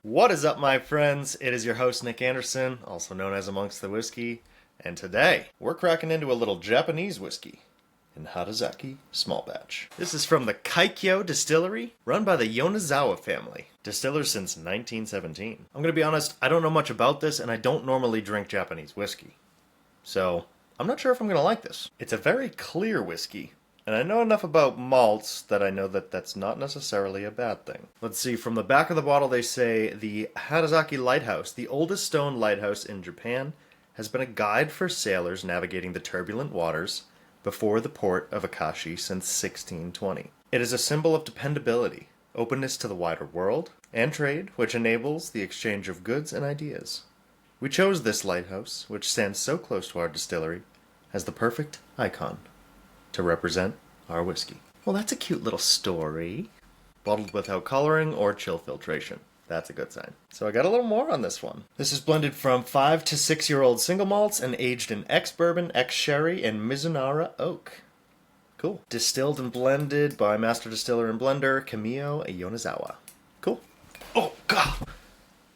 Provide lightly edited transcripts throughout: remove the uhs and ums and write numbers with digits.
What is up, my friends? It is your host, Nick Anderson, also known as Amongst the Whiskey, and today we're cracking into a little Japanese whiskey in Hatozaki Small Batch. This is from the Kaikyo Distillery, run by the Yonezawa family, distillers since 1917. I'm gonna be honest, I don't know much about this, and I don't normally drink Japanese whiskey, so I'm not sure if I'm gonna like this. It's a very clear whiskey, and I know enough about malts that I know that that's not necessarily a bad thing. Let's see, from the back of the bottle they say, the Hatozaki Lighthouse, the oldest stone lighthouse in Japan, has been a guide for sailors navigating the turbulent waters before the port of Akashi since 1620. It is a symbol of dependability, openness to the wider world, and trade, which enables the exchange of goods and ideas. We chose this lighthouse, which stands so close to our distillery, as the perfect icon to represent our whiskey. Well, that's a cute little story. Bottled without coloring or chill filtration. That's a good sign. So I got a little more on this one. This is blended from 5 to 6-year-old single malts and aged in ex-bourbon, ex-sherry, and Mizunara oak. Cool. Distilled and blended by master distiller and blender Kamiyo Yonezawa. Cool. Oh, God!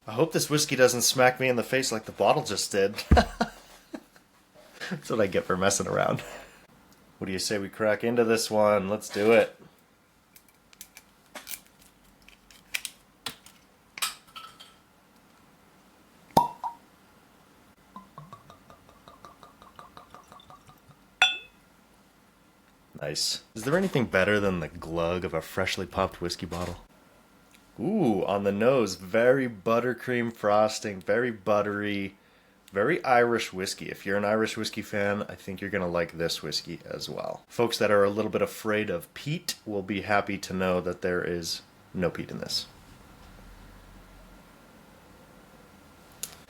I hope this whiskey doesn't smack me in the face like the bottle just did. That's what I get for messing around. What do you say we crack into this one? Let's do it. Nice. Is there anything better than the glug of a freshly popped whiskey bottle? Ooh, on the nose, very buttercream frosting, very buttery. Very Irish whiskey. If you're an Irish whiskey fan, I think you're going to like this whiskey as well. Folks that are a little bit afraid of peat will be happy to know that there is no peat in this.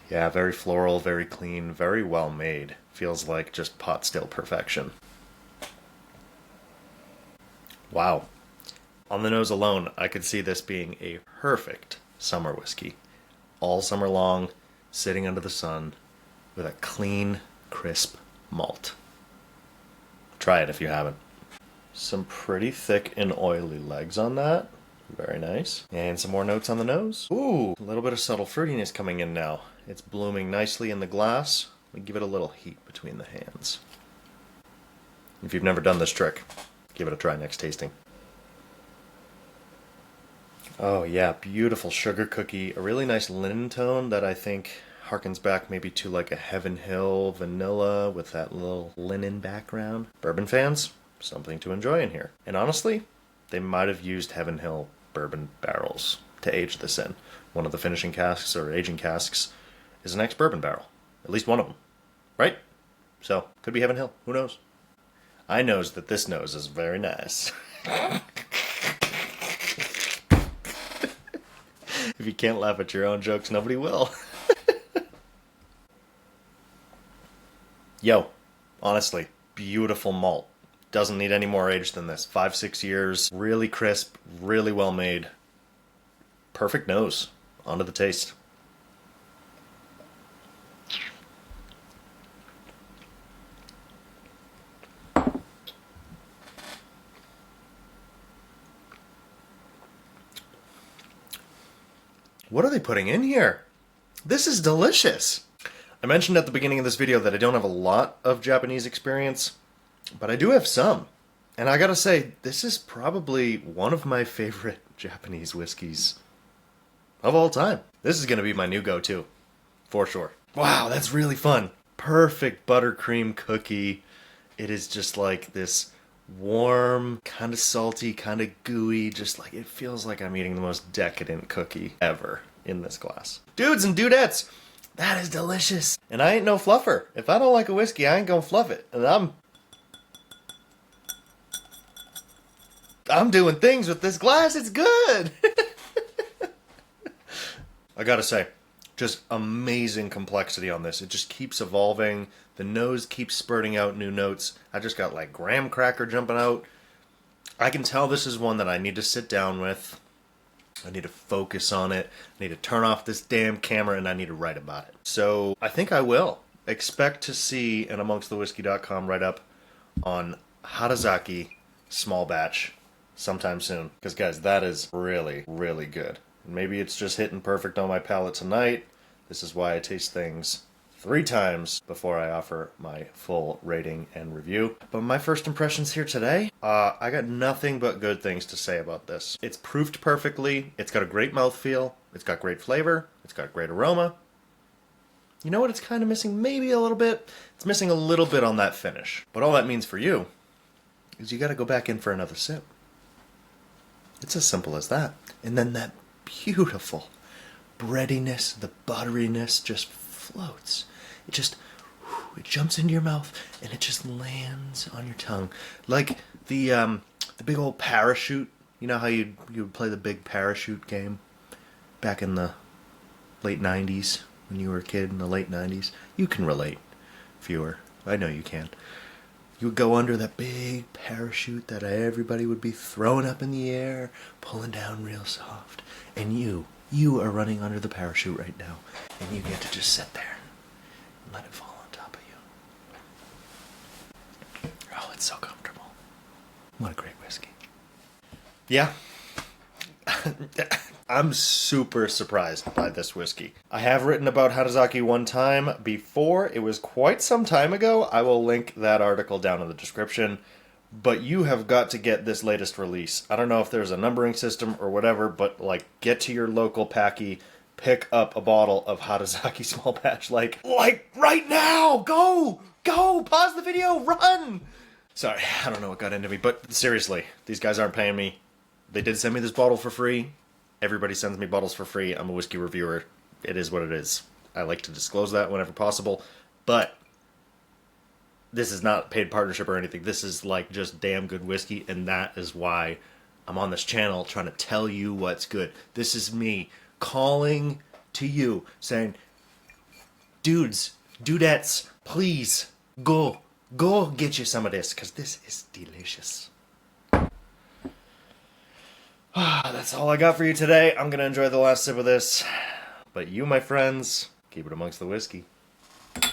Yeah, very floral, very clean, very well made. Feels like just pot still perfection. Wow. On the nose alone, I could see this being a perfect summer whiskey. All summer long, sitting under the sun, with a clean, crisp malt. Try it if you haven't. Some pretty thick and oily legs on that. Very nice. And some more notes on the nose. Ooh, a little bit of subtle fruitiness coming in now. It's blooming nicely in the glass. We give it a little heat between the hands. If you've never done this trick, give it a try next tasting. Oh yeah, beautiful sugar cookie. A really nice linen tone that I think harkens back maybe to like a Heaven Hill vanilla with that little linen background. Bourbon fans, something to enjoy in here. And honestly, they might have used Heaven Hill bourbon barrels to age this in. One of the finishing casks or aging casks is an ex-bourbon barrel. At least one of them. Right? So, could be Heaven Hill. Who knows? I knows that this nose is very nice. If you can't laugh at your own jokes, nobody will. Yo, honestly, beautiful malt. Doesn't need any more age than this. 5-6 years, really crisp, really well made. Perfect nose. Onto the taste. What are they putting in here? This is delicious. I mentioned at the beginning of this video that I don't have a lot of Japanese experience, but I do have some. And I gotta say, this is probably one of my favorite Japanese whiskeys of all time. This is gonna be my new go-to, for sure. Wow, that's really fun. Perfect buttercream cookie. It is just like this warm, kind of salty, kind of gooey, just like it feels like I'm eating the most decadent cookie ever in this glass. Dudes and dudettes! That is delicious. And I ain't no fluffer. If I don't like a whiskey, I ain't gonna fluff it. And I'm doing things with this glass. It's good. I gotta say, just amazing complexity on this. It just keeps evolving. The nose keeps spurting out new notes. I just got like graham cracker jumping out. I can tell this is one that I need to sit down with. I need to focus on it. I need to turn off this damn camera and I need to write about it. So I think I will. Expect to see an amongstthewhiskey.com write-up on Hatozaki Small Batch sometime soon. Because guys, that is really, really good. Maybe it's just hitting perfect on my palate tonight. This is why I taste things 3 times before I offer my full rating and review. But my first impressions here today, I got nothing but good things to say about this. It's proofed perfectly. It's got a great mouthfeel. It's got great flavor. It's got great aroma. You know what it's kind of missing? Maybe a little bit. It's missing a little bit on that finish. But all that means for you is you got to go back in for another sip. It's as simple as that. And then that beautiful breadiness, the butteriness just floats. It jumps into your mouth and it just lands on your tongue. Like the big old parachute. You know how you would play the big parachute game back in the late 90s when you were a kid in the late 90s? You can relate, viewer. I know you can. You would go under that big parachute that everybody would be throwing up in the air, pulling down real soft. And you are running under the parachute right now. And you get to just sit there and let it fall on top of you. Oh, it's so comfortable. What a great whiskey. Yeah. I'm super surprised by this whiskey. I have written about Hatozaki one time before. It was quite some time ago. I will link that article down in the description. But you have got to get this latest release. I don't know if there's a numbering system or whatever, but like get to your local packy, pick up a bottle of Hatozaki Small Batch. Like right now! Go! Pause the video! Run! Sorry, I don't know what got into me, but seriously, these guys aren't paying me. They did send me this bottle for free. Everybody sends me bottles for free. I'm a whiskey reviewer. It is what it is. I like to disclose that whenever possible. But this is not paid partnership or anything. This is like just damn good whiskey. And that is why I'm on this channel trying to tell you what's good. This is me calling to you saying, dudes, dudettes, please go get you some of this. Because this is delicious. That's all I got for you today. I'm going to enjoy the last sip of this. But you, my friends, keep it amongst the whiskey.